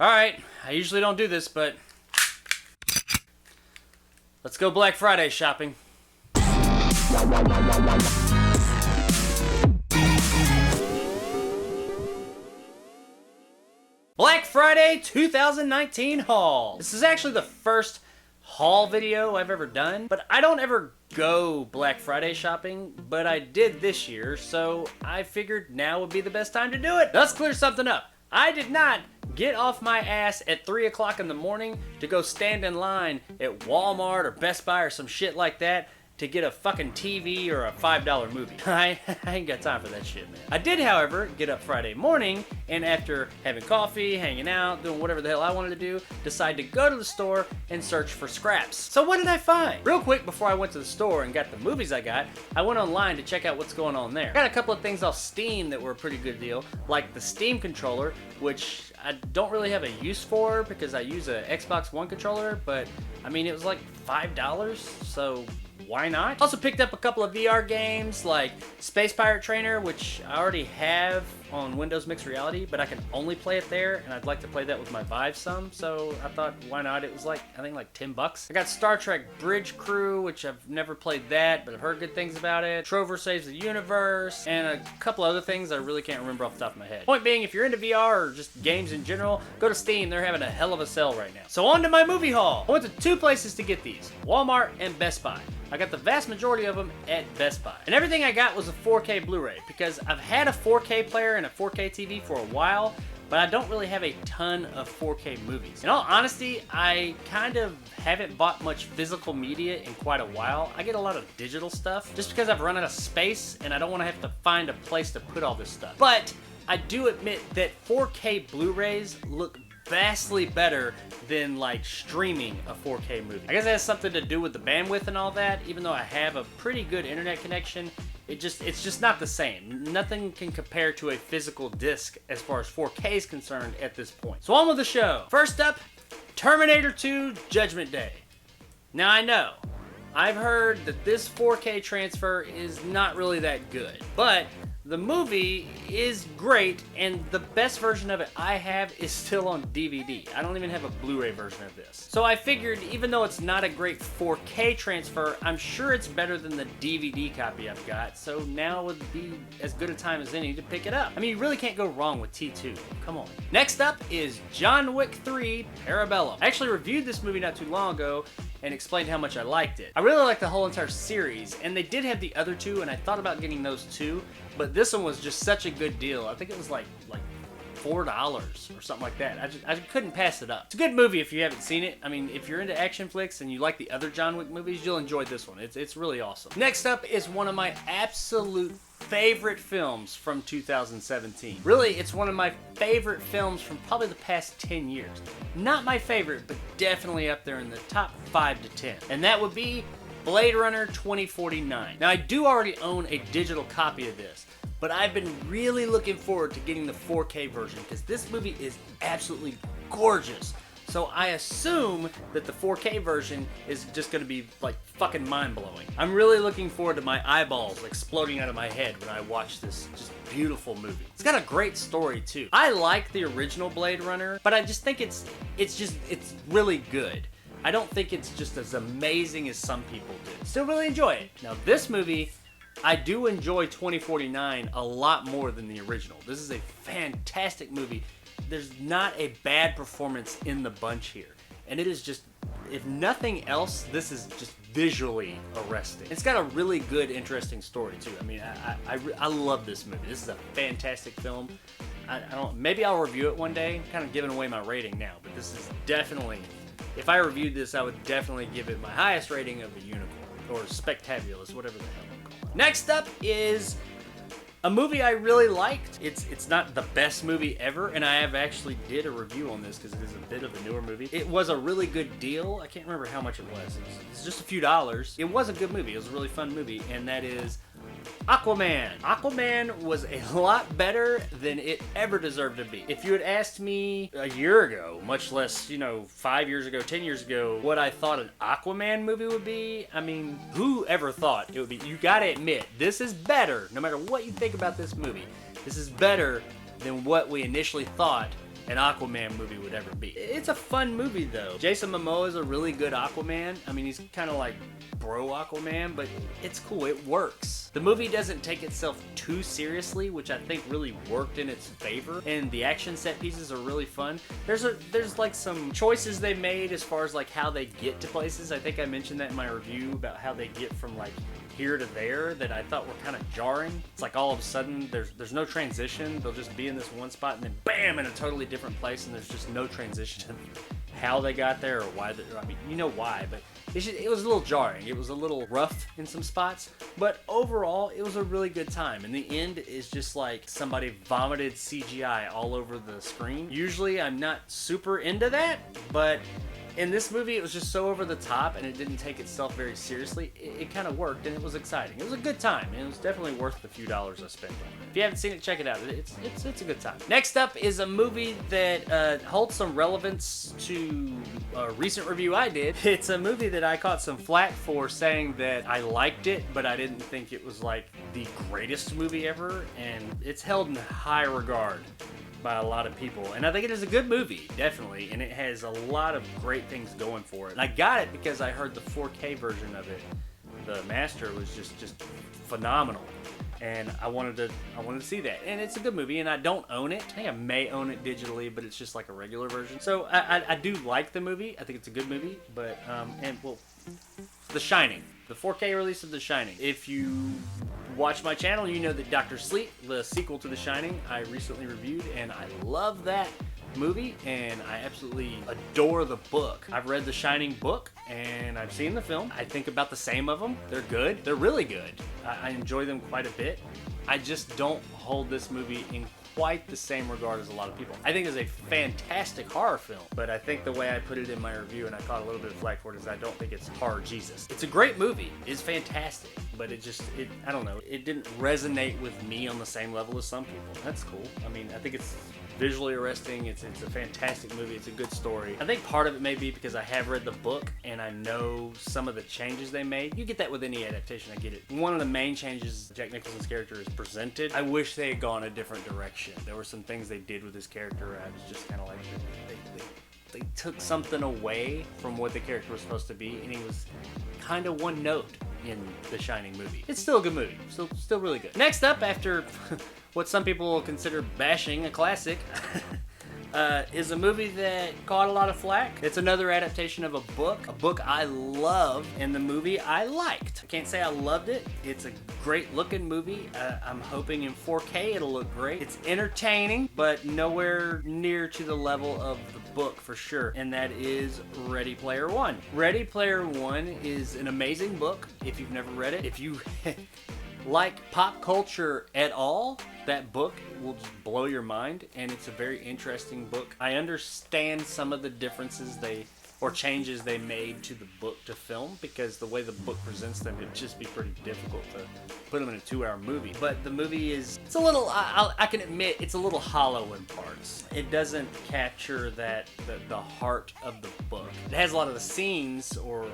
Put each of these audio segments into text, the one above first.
Alright, I usually don't do this, but let's go Black Friday shopping. Black Friday 2019 haul. This is actually the first haul video I've ever done, but I don't ever go Black Friday shopping, but I did this year, so I figured now would be the best time to do it. Let's clear something up. I did not get off my ass at 3 o'clock in the morning to go stand in line at Walmart or Best Buy or some shit like that to get a fucking TV or a $5 movie. I ain't got time for that shit, man. I did, however, get up Friday morning and after having coffee, hanging out, doing whatever the hell I wanted to do, decide to go to the store and search for scraps. So what did I find? Real quick before I went to the store and got the movies I went online to check out what's going on there. I got a couple of things off Steam that were a pretty good deal, like the Steam controller, which I don't really have a use for because I use a Xbox One controller, but I mean, it was like $5, so why not? Also picked up a couple of VR games like Space Pirate Trainer, which I already have on Windows Mixed Reality, but I can only play it there, and I'd like to play that with my Vive some, so I thought, why not? It was like, I think like $10. I got Star Trek Bridge Crew, which I've never played that, but I've heard good things about it. Trover Saves the Universe, and a couple other things I really can't remember off the top of my head. Point being, if you're into VR or just games in general, go to Steam. They're having a hell of a sale right now. So on to my movie haul. I went to two places to get these, Walmart and Best Buy. I got the vast majority of them at Best Buy. And everything I got was a 4K Blu-ray because I've had a 4K player and a 4K TV for a while, but I don't really have a ton of 4K movies. In all honesty, I kind of haven't bought much physical media in quite a while. I get a lot of digital stuff just because I've run out of space and I don't want to have to find a place to put all this stuff. But I do admit that 4K Blu-rays look vastly better than like streaming a 4K movie. I guess it has something to do with the bandwidth and all that. Even though I have a pretty good internet connection, it's just not the same. Nothing can compare to a physical disc as far as 4K is concerned at this point. So on with the show. First up, Terminator 2 Judgment Day. Now I know, I've heard that this 4K transfer is not really that good, but the movie is great, and the best version of it I have is still on DVD. I don't even have a Blu-ray version of this. So I figured, even though it's not a great 4K transfer, I'm sure it's better than the DVD copy I've got, so now would be as good a time as any to pick it up. I mean, you really can't go wrong with T2. Come on. Next up is John Wick 3 Parabellum. I actually reviewed this movie not too long ago and explained how much I liked it. I really liked the whole entire series, and they did have the other two, and I thought about getting those too, but this one was just such a good deal. I think it was like $4 or something like that. I couldn't pass it up. It's a good movie if you haven't seen it. I mean, if you're into action flicks and you like the other John Wick movies, you'll enjoy this one. It's really awesome. Next up is one of my absolute favorite films from 2017. Really, it's one of my favorite films from probably the past 10 years. Not my favorite, but definitely up there in the top 5 to 10. And that would be Blade Runner 2049. Now, I do already own a digital copy of this, but I've been really looking forward to getting the 4K version because this movie is absolutely gorgeous. So I assume that the 4K version is just going to be like fucking mind-blowing. I'm really looking forward to my eyeballs exploding out of my head when I watch this just beautiful movie. It's got a great story too. I like the original Blade Runner, but I just think it's really good. I don't think it's just as amazing as some people do. Still really enjoy it. Now this movie, I do enjoy 2049 a lot more than the original. This is a fantastic movie. There's not a bad performance in the bunch here. And it is just, if nothing else, this is just visually arresting. It's got a really good, interesting story too. I mean, I love this movie. This is a fantastic film. I don't, maybe I'll review it one day. I'm kind of giving away my rating now, but this is definitely, if I reviewed this, I would definitely give it my highest rating of a unicorn, or spectabulous, whatever the hell I'm calling it. Next up is a movie I really liked. It's not the best movie ever, and I have actually did a review on this because it is a bit of a newer movie. It was a really good deal. I can't remember how much it was. It's just a few dollars. It was a good movie. It was a really fun movie, and that is Aquaman. Aquaman was a lot better than it ever deserved to be. If you had asked me a year ago, much less, 5 years ago, 10 years ago, what I thought an Aquaman movie would be, I mean, who ever thought it would be? You gotta admit, this is better, no matter what you think about this movie, this is better than what we initially thought an Aquaman movie would ever be. It's a fun movie though. Jason Momoa is a really good Aquaman. I mean, he's kind of like bro Aquaman, but it's cool. It works. The movie doesn't take itself too seriously, which I think really worked in its favor. And the action set pieces are really fun. There's like some choices they made as far as like how they get to places. I think I mentioned that in my review about how they get from like here to there that I thought were kind of jarring. It's like all of a sudden there's no transition. They'll just be in this one spot and then bam, in a totally different place, and there's just no transition to how they got there or why. I mean, you know why, but it was a little jarring. It was a little rough in some spots, but overall it was a really good time. And the end is just like somebody vomited CGI all over the screen. Usually I'm not super into that, but in this movie, it was just so over the top and it didn't take itself very seriously. It kind of worked and it was exciting. It was a good time and it was definitely worth the few dollars I spent on it. If you haven't seen it, check it out. It's a good time. Next up is a movie that holds some relevance to a recent review I did. It's a movie that I caught some flack for saying that I liked it, but I didn't think it was like the greatest movie ever, and it's held in high regard by a lot of people, and I think it is a good movie, definitely, and it has a lot of great things going for it. And I got it because I heard the 4K version of it. The master was just phenomenal, and I wanted to see that. And it's a good movie, and I don't own it. I think I may own it digitally, but it's just like a regular version. So I do like the movie. I think it's a good movie, but The Shining, the 4K release of The Shining. If you watch my channel, you know that Dr. Sleep, the sequel to The Shining, I recently reviewed, and I love that movie, and I absolutely adore the book. I've read The Shining book, and I've seen the film. I think about the same of them. They're good. They're really good. I enjoy them quite a bit. I just don't hold this movie in quite the same regard as a lot of people. I think it's a fantastic horror film, but I think the way I put it in my review, and I caught a little bit of flack for it, is I don't think it's horror Jesus. It's a great movie. It's fantastic, but I don't know, it didn't resonate with me on the same level as some people. That's cool. I mean, I think it's visually arresting. It's a fantastic movie. It's a good story. I think part of it may be because I have read the book and I know some of the changes they made. You get that with any adaptation, I get it. One of the main changes Jack Nicholson's character is presented. I wish they had gone a different direction. There were some things they did with his character. I was just kind of like, they took something away from what the character was supposed to be, and he was kind of one note in the Shining movie. It's still a good movie. Still really good. Next up, after what some people will consider bashing a classic, is a movie that caught a lot of flack. It's another adaptation of a book I love, and the movie I liked. I can't say I loved it. It's a great looking movie. I'm hoping in 4K it'll look great. It's entertaining, but nowhere near to the level of the book for sure, and that is Ready Player One. Ready Player One is an amazing book if you've never read it. If you like pop culture at all, that book will just blow your mind, and it's a very interesting book. I understand some of the differences or changes they made to the book to film, because the way the book presents them, it'd just be pretty difficult to put them in a 2-hour movie. But the movie it's a little, I can admit, it's a little hollow in parts. It doesn't capture the heart of the book. It has a lot of the scenes or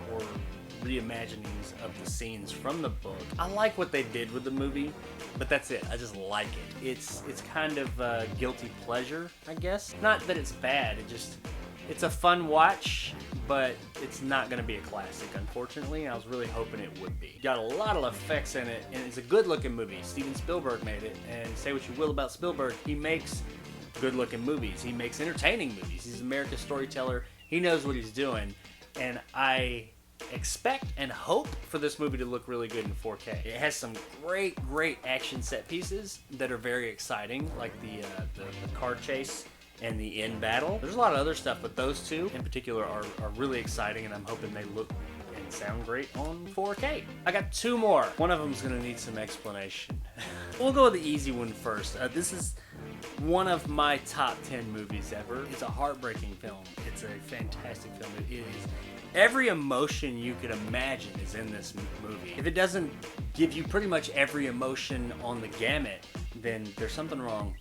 reimaginings of the scenes from the book. I like what they did with the movie, but that's it. I just like it. It's kind of a guilty pleasure, I guess. Not that it's bad, it's a fun watch, but it's not going to be a classic, unfortunately. I was really hoping it would be. Got a lot of effects in it, and it's a good-looking movie. Steven Spielberg made it, and say what you will about Spielberg, he makes good-looking movies. He makes entertaining movies. He's America's storyteller. He knows what he's doing, and I expect and hope for this movie to look really good in 4K. It has some great action set pieces that are very exciting, like the car chase and the end battle. There's a lot of other stuff, but those two in particular are really exciting, and I'm hoping they look and sound great on 4K. I got two more. One of them is going to need some explanation. We'll go with the easy one first. This is one of my top 10 movies ever. It's a heartbreaking film. It's a fantastic film. It is. Every emotion you could imagine is in this movie. If it doesn't give you pretty much every emotion on the gamut, then there's something wrong.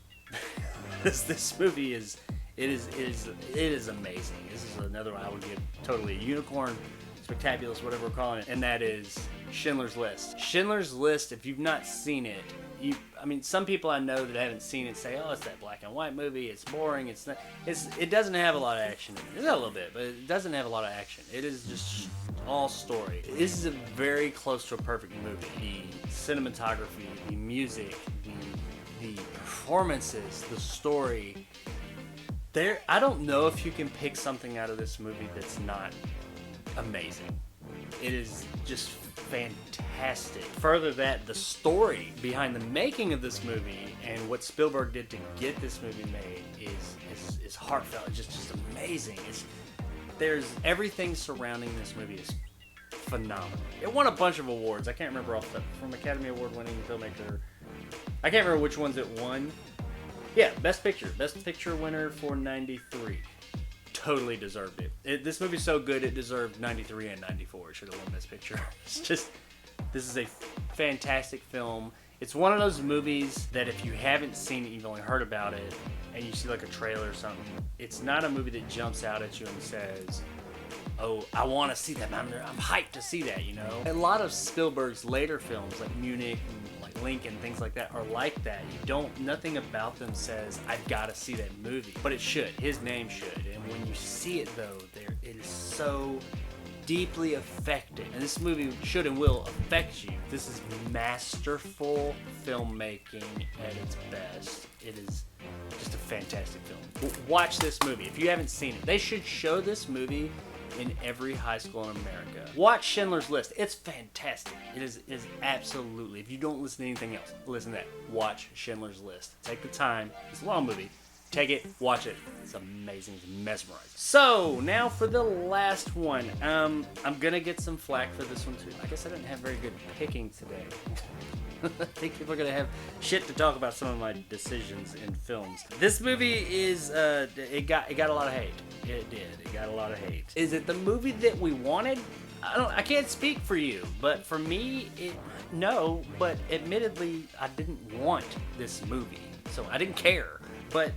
This movie is amazing. This is another one I would give totally a unicorn spectabulous, whatever we're calling it, and that is Schindler's List. Schindler's List, if you've not seen it, I mean, some people I know that haven't seen it say, oh, it's that black and white movie, it's boring, it doesn't have a lot of action in it. It's got a little bit, but it doesn't have a lot of action. It is just all story. This is a very close to a perfect movie. The cinematography, the music, the performances, the story. I don't know if you can pick something out of this movie that's not amazing. It is just fantastic. Further that, the story behind the making of this movie and what Spielberg did to get this movie made is heartfelt. It's just amazing. There's everything surrounding this movie is phenomenal. It won a bunch of awards. I can't remember off the from Academy Award winning filmmaker. I can't remember which ones it won. Yeah, Best Picture winner for 93. Totally deserved it. This movie's so good it deserved 93 and 94. It should have won Best Picture. This is a fantastic film. It's one of those movies that if you haven't seen it, you've only heard about it, and you see like a trailer or something, it's not a movie that jumps out at you and says, oh, I want to see that. I'm hyped to see that, you know? A lot of Spielberg's later films, like Munich and like Lincoln, things like that, are like that. Nothing about them says, I've got to see that movie. But it should. His name should. And when you see it, though, it is so deeply affecting. And this movie should and will affect you. This is masterful filmmaking at its best. It is just a fantastic film. Watch this movie. If you haven't seen it, they should show this movie in every high school in America. Watch Schindler's List. It's fantastic. It is absolutely. If you don't listen to anything else, listen to that. Watch Schindler's List. Take the time. It's a long movie. Take it, watch it. It's amazing. It's mesmerizing. So, now for the last one. I'm gonna get some flack for this one too. I guess I didn't have very good picking today. I think people are gonna have shit to talk about some of my decisions in films. This movie is it got a lot of hate. It did. It got a lot of hate. Is it the movie that we wanted? I can't speak for you, but for me, no. But admittedly, I didn't want this movie, so I didn't care. But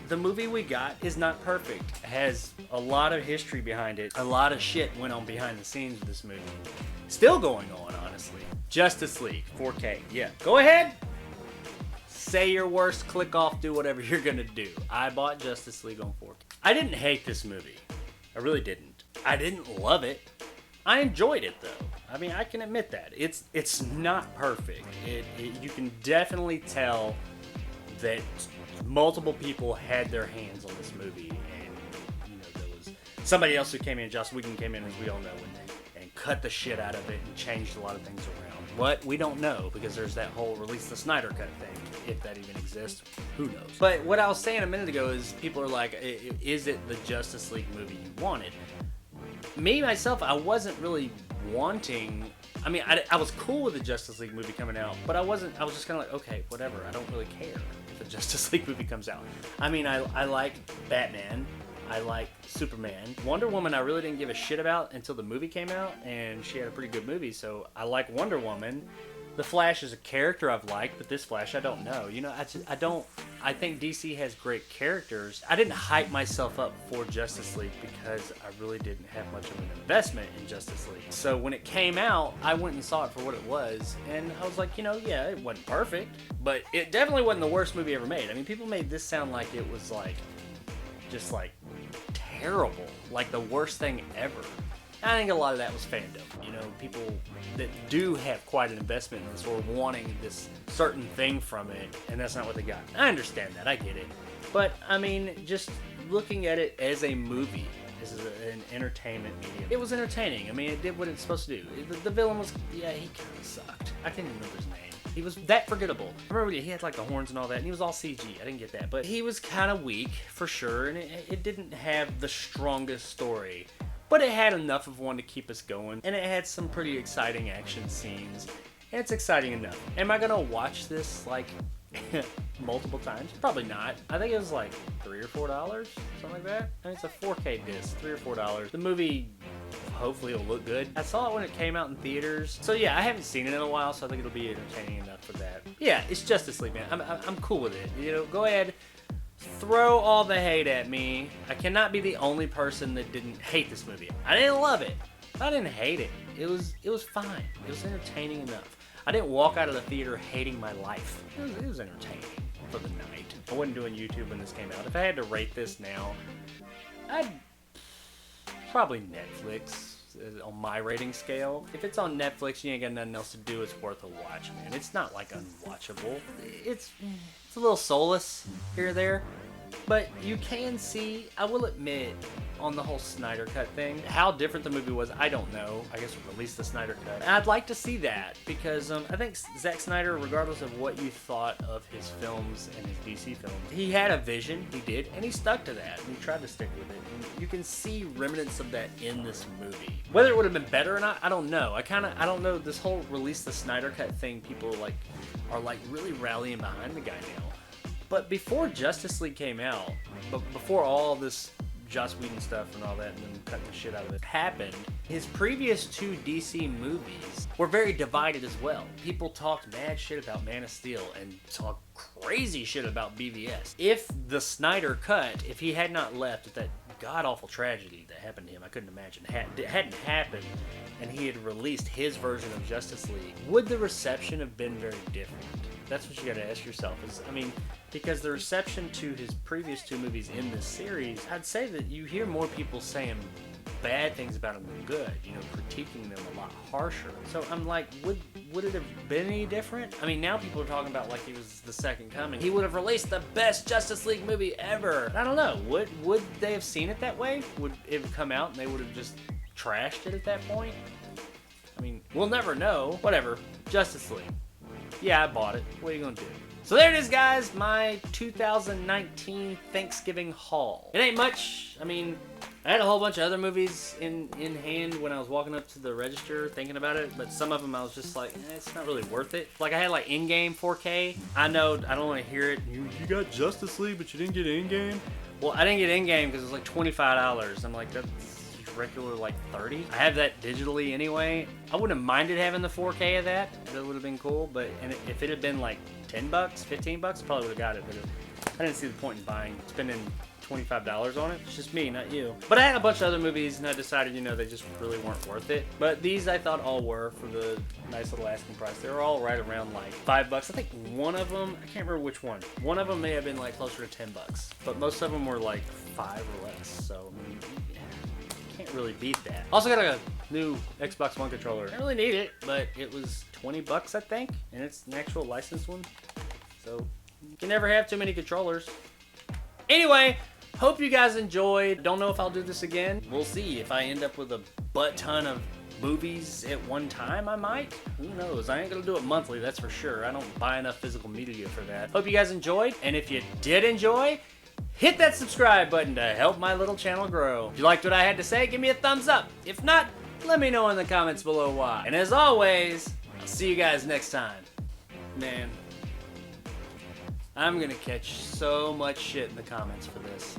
the movie we got is not perfect. It has a lot of history behind it. A lot of shit went on behind the scenes of this movie. Still going on, honestly. Justice League, 4K. Yeah, go ahead. Say your worst, click off, do whatever you're gonna do. I bought Justice League on 4K. I didn't hate this movie. I really didn't. I didn't love it. I enjoyed it though. I mean, I can admit that. It's not perfect. You can definitely tell that multiple people had their hands on this movie, and there was somebody else who came in, Joss Whedon came in, as we all know, and cut the shit out of it and changed a lot of things around. What? We don't know, because there's that whole release the Snyder Cut thing, if that even exists. Who knows? But what I was saying a minute ago is people are like, is it the Justice League movie you wanted? Me, myself, I wasn't really wanting... I mean, I was cool with the Justice League movie coming out, but I was just kind of like, okay, whatever, I don't really care if a Justice League movie comes out. I mean, I like Batman, I like Superman. Wonder Woman I really didn't give a shit about until the movie came out, and she had a pretty good movie, so I like Wonder Woman. The Flash is a character I've liked, but this Flash I don't know. I think DC has great characters. I didn't hype myself up for Justice League because I really didn't have much of an investment in Justice League. So when it came out, I went and saw it for what it was, and I was like, yeah, it wasn't perfect, but it definitely wasn't the worst movie ever made. I mean, people made this sound like it was just terrible, like the worst thing ever. I think a lot of that was fandom. People that do have quite an investment in this or wanting this certain thing from it, and that's not what they got. I understand that. I get it. But, I mean, just looking at it as a movie, this is an entertainment medium. It was entertaining. I mean, it did what it's supposed to do. The villain was, he kind of sucked. I can't even remember his name. He was that forgettable. I remember he had like the horns and all that, and he was all CG. I didn't get that. But he was kind of weak, for sure, and it didn't have the strongest story. But it had enough of one to keep us going, and it had some pretty exciting action scenes, and it's exciting enough. Am I gonna watch this multiple times? Probably not. I think it was like $3 or $4, something like that. I mean, it's a 4K disc, $3 or $4. The movie hopefully will look good. I saw it when it came out in theaters, so yeah, I haven't seen it in a while, so I think it'll be entertaining enough for that. Yeah, it's Justice League, man. I'm cool with it. Go ahead. Throw all the hate at me. I cannot be the only person that didn't hate this movie. I didn't love it. I didn't hate it. It was fine. It was entertaining enough. I didn't walk out of the theater hating my life. It was entertaining for the night. I wasn't doing YouTube when this came out. If I had to rate this now, I'd probably Netflix on my rating scale. If it's on Netflix, you ain't got nothing else to do, it's worth a watch, man. It's not like unwatchable. It's a little soulless here or there, but you can see, I will admit, on the whole Snyder Cut thing, how different the movie was, I don't know. I guess we'll release the Snyder Cut. And I'd like to see that, because I think Zack Snyder, regardless of what you thought of his films and his DC films, he had a vision, he did, and he stuck to that, and he tried to stick with it. And you can see remnants of that in this movie. Whether it would have been better or not, I don't know. I don't know, this whole release the Snyder Cut thing, people are really rallying behind the guy now. But before Justice League came out, but before all this Joss Whedon stuff and all that, and then cut the shit out of it happened, his previous 2 DC movies were very divided as well. People talked mad shit about Man of Steel and talked crazy shit about BVS. If the Snyder Cut, if he had not left with that god-awful tragedy that happened to him, I couldn't imagine, hadn't happened, and he had released his version of Justice League, would the reception have been very different? That's what you gotta ask yourself. Because the reception to his previous 2 movies in this series, I'd say that you hear more people saying bad things about him than good, critiquing them a lot harsher. So I'm like, would it have been any different? Now people are talking about like he was the second coming. He would have released the best Justice League movie ever. I don't know, would they have seen it that way? Would it have come out and they would have just trashed it at that point? We'll never know. Whatever, Justice League. Yeah, I bought it. What are you gonna do? So there it is, guys, my 2019 Thanksgiving haul. It ain't much. I had a whole bunch of other movies in hand when I was walking up to the register thinking about it, but some of them I was just like, it's not really worth it. Like I had like in-game 4K. I know I don't want to hear it. You got Justice League, but you didn't get in-game? Well, I didn't get in-game because it was like $25. I'm like, that's regular like 30. I have that digitally anyway. I wouldn't have minded having the 4K of that. That would have been cool, but if it had been like $10, $15, I probably would have got it, but I didn't see the point in spending $25 on it. It's just me, not you. But I had a bunch of other movies and I decided, they just really weren't worth it. But these I thought all were for the nice little asking price. They were all right around like $5. I think one of them, I can't remember which one. One of them may have been like closer to $10, but most of them were like 5 or less. So, can't really beat that. Also got a new Xbox One controller. I didn't really need it, but it was $20, I think, and it's an actual licensed one. So you can never have too many controllers. Anyway, hope you guys enjoyed. Don't know if I'll do this again. We'll see. If I end up with a butt ton of movies at one time, I might. Who knows? I ain't gonna do it monthly, that's for sure. I don't buy enough physical media for that. Hope you guys enjoyed, and if you did enjoy, hit that subscribe button to help my little channel grow. If you liked what I had to say, give me a thumbs up. If not, let me know in the comments below why. And as always, I'll see you guys next time. Man, I'm gonna catch so much shit in the comments for this.